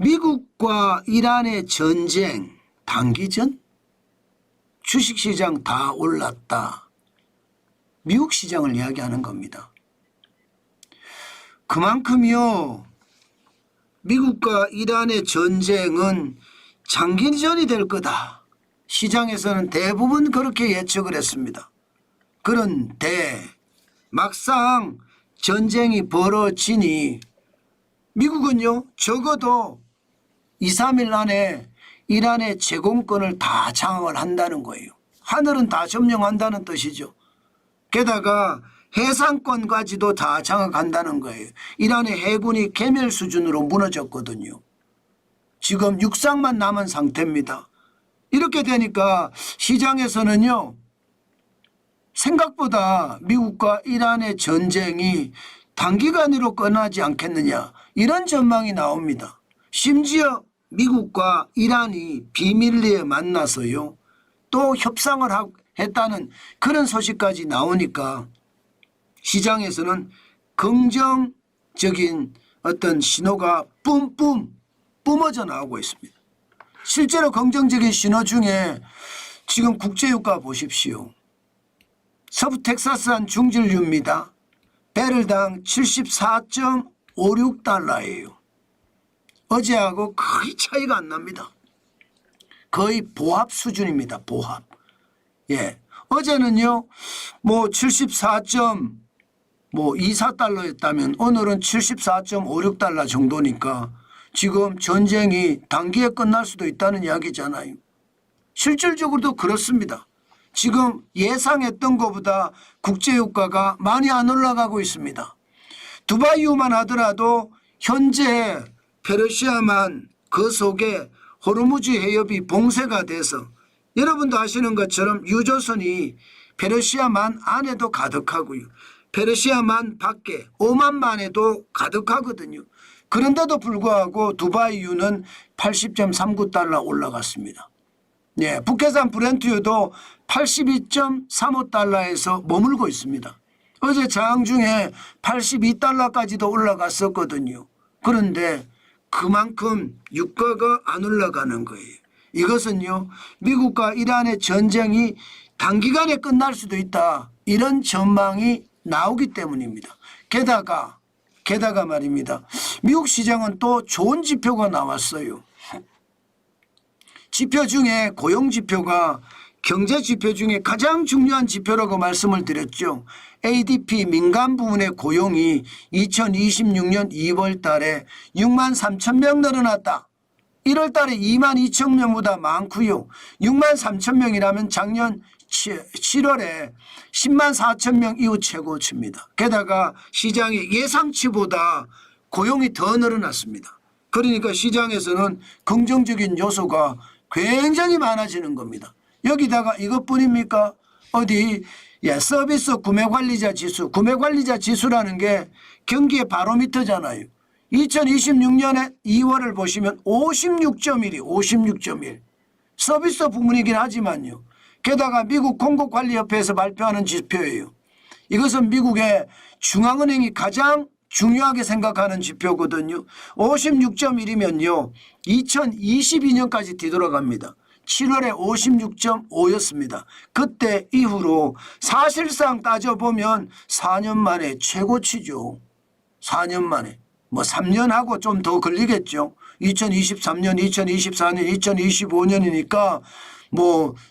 미국과 이란의 전쟁 단기전 주식시장 다 올랐다. 미국 시장을 이야기하는 겁니다. 그만큼요 미국과 이란의 전쟁은 장기전이 될 거다. 시장에서는 대부분 그렇게 예측을 했습니다. 그런데 막상 전쟁이 벌어지니 미국은요 적어도 2, 3일 안에 이란의 제공권을 다 장악을 한다는 거예요. 하늘은 다 점령한다는 뜻이죠. 게다가 해상권까지도 다 장악한다는 거예요. 이란의 해군이 괴멸 수준으로 무너졌거든요. 지금 육상만 남은 상태입니다. 이렇게 되니까 시장에서는요 생각보다 미국과 이란의 전쟁이 단기간으로 끝나지 않겠느냐 이런 전망이 나옵니다. 심지어 미국과 이란이 비밀리에 만나서요 또 협상을 했다는 그런 소식까지 나오니까 시장에서는 긍정적인 어떤 신호가 뿜어져 나오고 있습니다. 실제로 긍정적인 신호 중에 지금 국제유가 보십시오. 서부 텍사스산 중진유입니다. 배럴당 74.56달러예요. 어제하고 거의 차이가 안 납니다. 거의 보합 수준입니다. 보합. 예. 어제는요, 74.24달러였다면 오늘은 74.56달러 정도니까 지금 전쟁이 단기에 끝날 수도 있다는 이야기잖아요. 실질적으로도 그렇습니다. 지금 예상했던 것보다 국제유가가 많이 안 올라가고 있습니다. 두바이유만 하더라도 현재 페르시아만 그 속에 호르무즈 해협이 봉쇄가 돼서 여러분도 아시는 것처럼 유조선이 페르시아만 안에도 가득하고요. 페르시아만 밖에 오만만에도 가득하거든요. 그런데도 불구하고 두바이유는 80.39달러 올라갔습니다. 예, 북해산 브렌트유도 82.35달러에서 머물고 있습니다. 어제 장중 중에 82달러까지도 올라갔었거든요. 그런데 그만큼 유가가 안 올라가는 거예요. 이것은요 미국과 이란의 전쟁이 단기간에 끝날 수도 있다 이런 전망이 나오기 때문입니다. 게다가 말입니다. 미국 시장은 또 좋은 지표가 나왔어요. 지표 중에 고용지표가 경제지표 중에 가장 중요한 지표라고 말씀을 드렸죠. ADP 민간 부문의 고용이 2026년 2월 달에 6만 3천 명 늘어났다. 1월 달에 2만 2천 명보다 많고요. 6만 3천 명이라면 작년 7월에 10만 4천 명 이후 최고치입니다. 게다가 시장의 예상치보다 고용이 더 늘어났습니다. 그러니까 시장에서는 긍정적인 요소가 굉장히 많아지는 겁니다. 여기다가 이것뿐입니까? 어디 서비스 구매관리자 지수, 구매관리자 지수라는 게 경기의 바로미터잖아요. 2026년에 2월을 보시면 56.1이 56.1 서비스 부문이긴 하지만요. 게다가 미국 공급관리협회에서 발표하는 지표예요. 이것은 미국의 중앙은행이 가장 중요하게 생각하는 지표거든요. 56.1이면요. 2022년까지 뒤돌아갑니다. 7월에 56.5였습니다. 그때 이후로 사실상 따져보면 4년 만에 최고치죠. 4년 만에. 3년하고 좀 더 걸리겠죠. 2023년, 2024년, 2025년이니까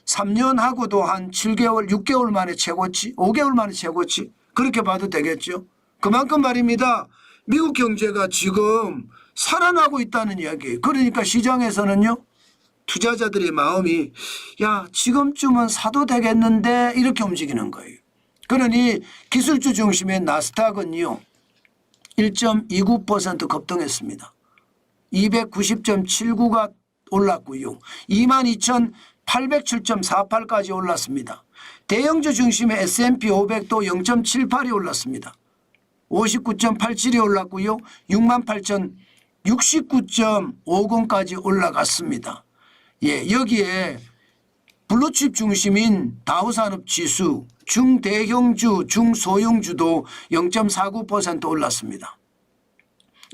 3년하고도 한 7개월, 6개월 만에 최고치, 5개월 만에 최고치 그렇게 봐도 되겠죠. 그만큼 말입니다. 미국 경제가 지금 살아나고 있다는 이야기예요. 그러니까 시장에서는요. 투자자들의 마음이 야 지금쯤은 사도 되겠는데 이렇게 움직이는 거예요. 그러니 기술주 중심의 나스닥은요. 1.29% 급등했습니다. 290.79가 올랐고요. 22,807.48까지 올랐습니다. 대형주 중심의 S&P 500도 0.78이 올랐습니다. 59.87이 올랐고요. 68,069.50까지 올라갔습니다. 예, 여기에 블루칩 중심인 다우산업지수, 중대형주, 중소형주도 0.49% 올랐습니다.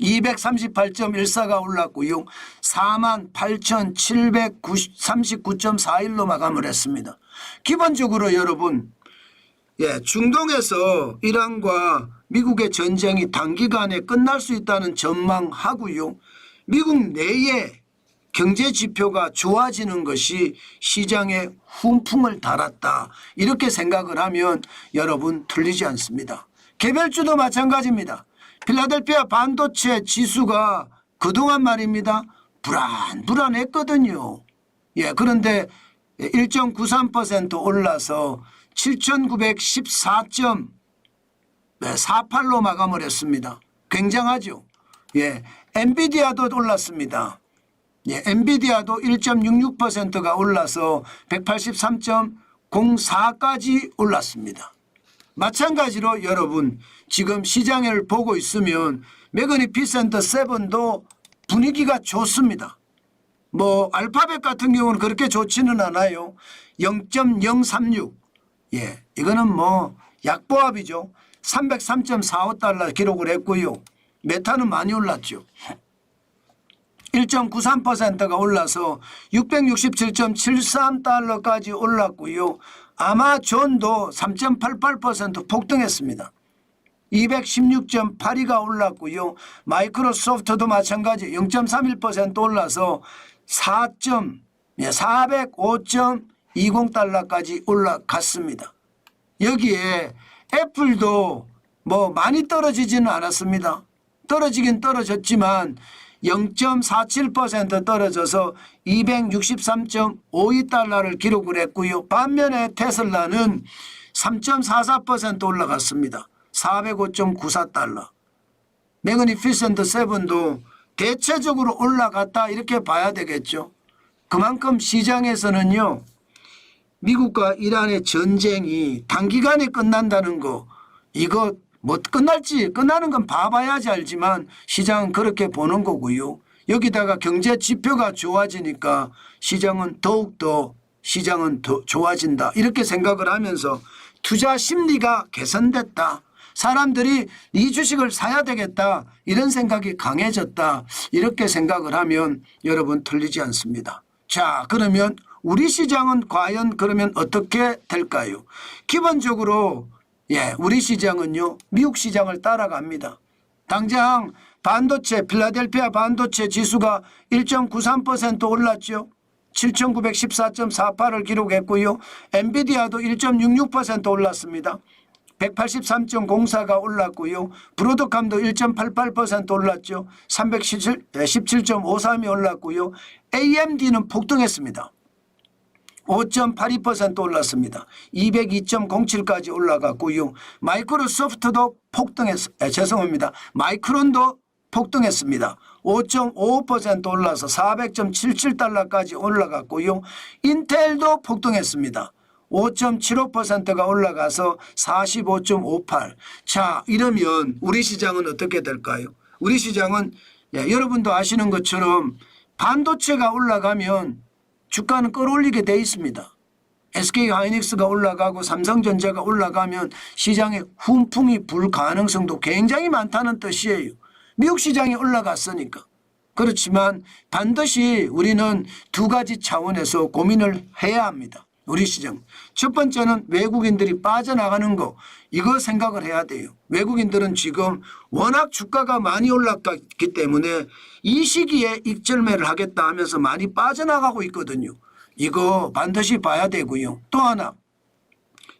238.14가 올랐고요. 48,739.41로 마감을 했습니다. 기본적으로 여러분, 중동에서 이란과 미국의 전쟁이 단기간에 끝날 수 있다는 전망하고요. 미국 내에 경제 지표가 좋아지는 것이 시장에 훈풍을 달았다. 이렇게 생각을 하면 여러분 틀리지 않습니다. 개별주도 마찬가지입니다. 필라델피아 반도체 지수가 그동안 말입니다. 불안했거든요. 그런데 1.93% 올라서 7,914.48로 마감을 했습니다. 굉장하죠. 엔비디아도 올랐습니다. 엔비디아도 1.66%가 올라서 183.04까지 올랐습니다. 마찬가지로 여러분 지금 시장을 보고 있으면 매그니피센트 7도 분위기가 좋습니다. 알파벳 같은 경우는 그렇게 좋지는 않아요. 0.036. 이거는 약보합이죠. 303.45달러 기록을 했고요. 메타는 많이 올랐죠. 1.93%가 올라서 667.73달러까지 올랐고요. 아마존도 3.88% 폭등했습니다. 216.82가 올랐고요. 마이크로소프트도 마찬가지 0.31% 올라서 405.20달러까지 올라갔습니다. 여기에 애플도 많이 떨어지지는 않았습니다. 떨어지긴 떨어졌지만 0.47% 떨어져서 263.52달러를 기록을 했고요. 반면에 테슬라는 3.44% 올라갔습니다. 405.94달러. 매그니피센트 7도 대체적으로 올라갔다 이렇게 봐야 되겠죠. 그만큼 시장에서는요. 미국과 이란의 전쟁이 단기간에 끝난다는 거 이거 끝나는 건 봐봐야지 알지만 시장은 그렇게 보는 거고요. 여기다가 경제 지표가 좋아지니까 시장은 더욱더 좋아진다. 이렇게 생각을 하면서 투자 심리가 개선됐다. 사람들이 이 주식을 사야 되겠다. 이런 생각이 강해졌다. 이렇게 생각을 하면 여러분 틀리지 않습니다. 자, 그러면 우리 시장은 과연 그러면 어떻게 될까요? 기본적으로 우리 시장은요. 미국 시장을 따라갑니다. 당장 필라델피아 반도체 지수가 1.93% 올랐죠. 7,914.48을 기록했고요. 엔비디아도 1.66% 올랐습니다. 183.04가 올랐고요. 브로드컴도 1.88% 올랐죠. 317.53이 올랐고요. AMD는 폭등했습니다. 5.82% 올랐습니다. 202.07까지 올라갔고요. 마이크로소프트도 마이크론도 폭등했습니다. 5.55% 올라서 400.77달러까지 올라갔고요. 인텔도 폭등했습니다. 5.75%가 올라가서 45.58. 자, 이러면 우리 시장은 어떻게 될까요? 우리 시장은 여러분도 아시는 것처럼 반도체가 올라가면 주가는 끌어올리게 돼 있습니다. SK하이닉스가 올라가고 삼성전자가 올라가면 시장에 훈풍이 불 가능성도 굉장히 많다는 뜻이에요. 미국 시장이 올라갔으니까. 그렇지만 반드시 우리는 두 가지 차원에서 고민을 해야 합니다. 우리 시장. 첫 번째는 외국인들이 빠져나가는 거 이거 생각을 해야 돼요. 외국인들은 지금 워낙 주가가 많이 올랐기 때문에 이 시기에 익절매를 하겠다 하면서 많이 빠져나가고 있거든요. 이거 반드시 봐야 되고요. 또 하나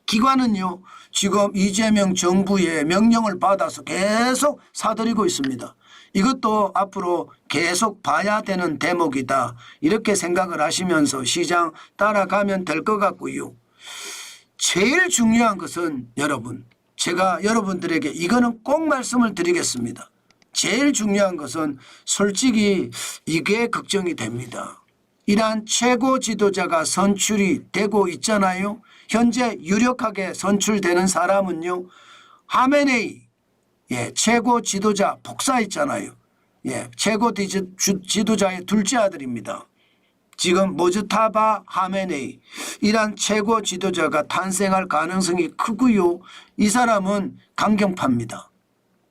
기관은요. 지금 이재명 정부의 명령을 받아서 계속 사들이고 있습니다. 이것도 앞으로 계속 봐야 되는 대목이다. 이렇게 생각을 하시면서 시장 따라가면 될 것 같고요. 제일 중요한 것은 여러분, 제가 여러분들에게 이거는 꼭 말씀을 드리겠습니다. 제일 중요한 것은 솔직히 이게 걱정이 됩니다. 이란 최고 지도자가 선출이 되고 있잖아요. 현재 유력하게 선출되는 사람은요. 하메네이 최고 지도자 복사했잖아요. 최고 지도자의 둘째 아들입니다. 지금 모즈타바 하메네이 이란 최고 지도자가 탄생할 가능성이 크고요. 이 사람은 강경파입니다.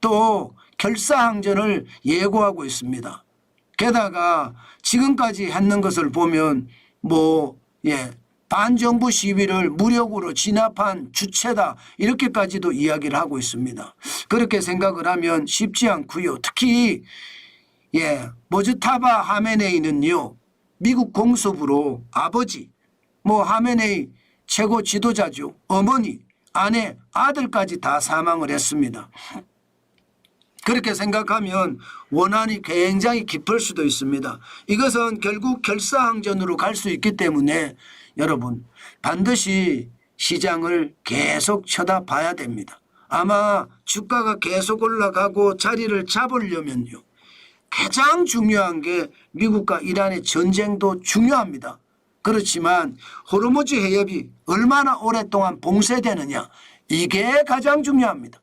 또 결사항전을 예고하고 있습니다. 게다가 지금까지 했는 것을 보면 반정부 시위를 무력으로 진압한 주체다 이렇게까지도 이야기를 하고 있습니다. 그렇게 생각을 하면 쉽지 않고요. 특히 모즈타바 하메네이는요, 미국 공수부로 아버지, 하메네이 최고 지도자죠. 어머니, 아내, 아들까지 다 사망을 했습니다. 그렇게 생각하면 원한이 굉장히 깊을 수도 있습니다. 이것은 결국 결사항전으로 갈 수 있기 때문에 여러분 반드시 시장을 계속 쳐다봐야 됩니다. 아마 주가가 계속 올라가고 자리를 잡으려면요, 가장 중요한 게 미국과 이란의 전쟁도 중요합니다. 그렇지만 호르무즈 해협이 얼마나 오랫동안 봉쇄되느냐, 이게 가장 중요합니다.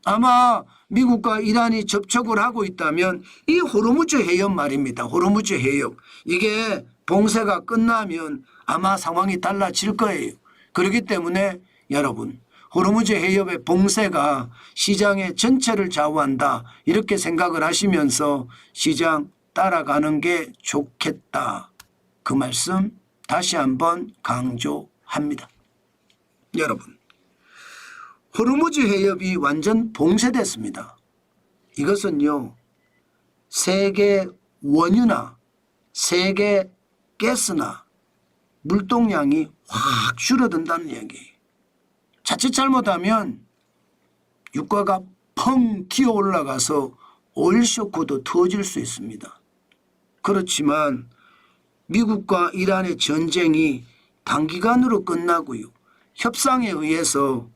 아마 미국과 이란이 접촉을 하고 있다면 이 호르무즈 해협 말입니다. 호르무즈 해협. 이게 봉쇄가 끝나면 아마 상황이 달라질 거예요. 그렇기 때문에 여러분, 호르무즈 해협의 봉쇄가 시장의 전체를 좌우한다 이렇게 생각을 하시면서 시장 따라가는 게 좋겠다. 그 말씀 다시 한번 강조합니다. 여러분, 호르무즈 해협이 완전 봉쇄됐습니다. 이것은요, 세계 원유나 세계 가스나 물동량이 확 줄어든다는 얘기예요. 자칫 잘못하면 유가가 펑 튀어 올라가서 오일 쇼크도 터질 수 있습니다. 그렇지만 미국과 이란의 전쟁이 단기간으로 끝나고요, 협상에 의해서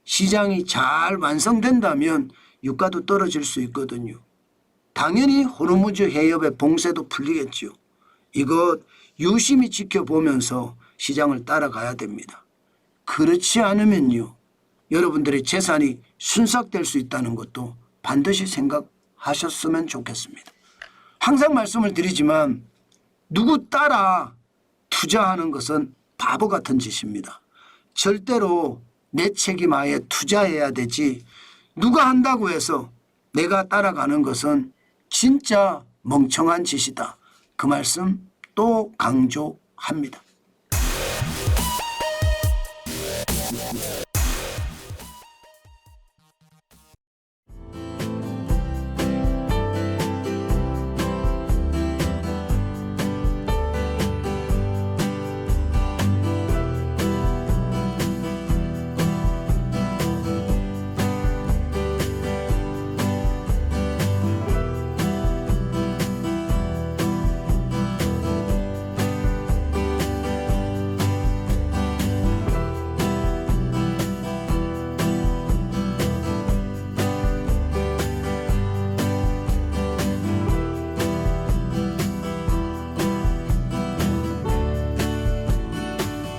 시장이 잘 완성된다면 유가도 떨어질 수 있거든요. 당연히 호르무즈 해협의 봉쇄도 풀리겠죠. 이것 유심히 지켜보면서 시장을 따라가야 됩니다. 그렇지 않으면요, 여러분들의 재산이 순삭될 수 있다는 것도 반드시 생각하셨으면 좋겠습니다. 항상 말씀을 드리지만 누구 따라 투자하는 것은 바보 같은 짓입니다. 절대로 내 책임하에 투자해야 되지, 누가 한다고 해서 내가 따라가는 것은 진짜 멍청한 짓이다. 그 말씀 또 강조합니다.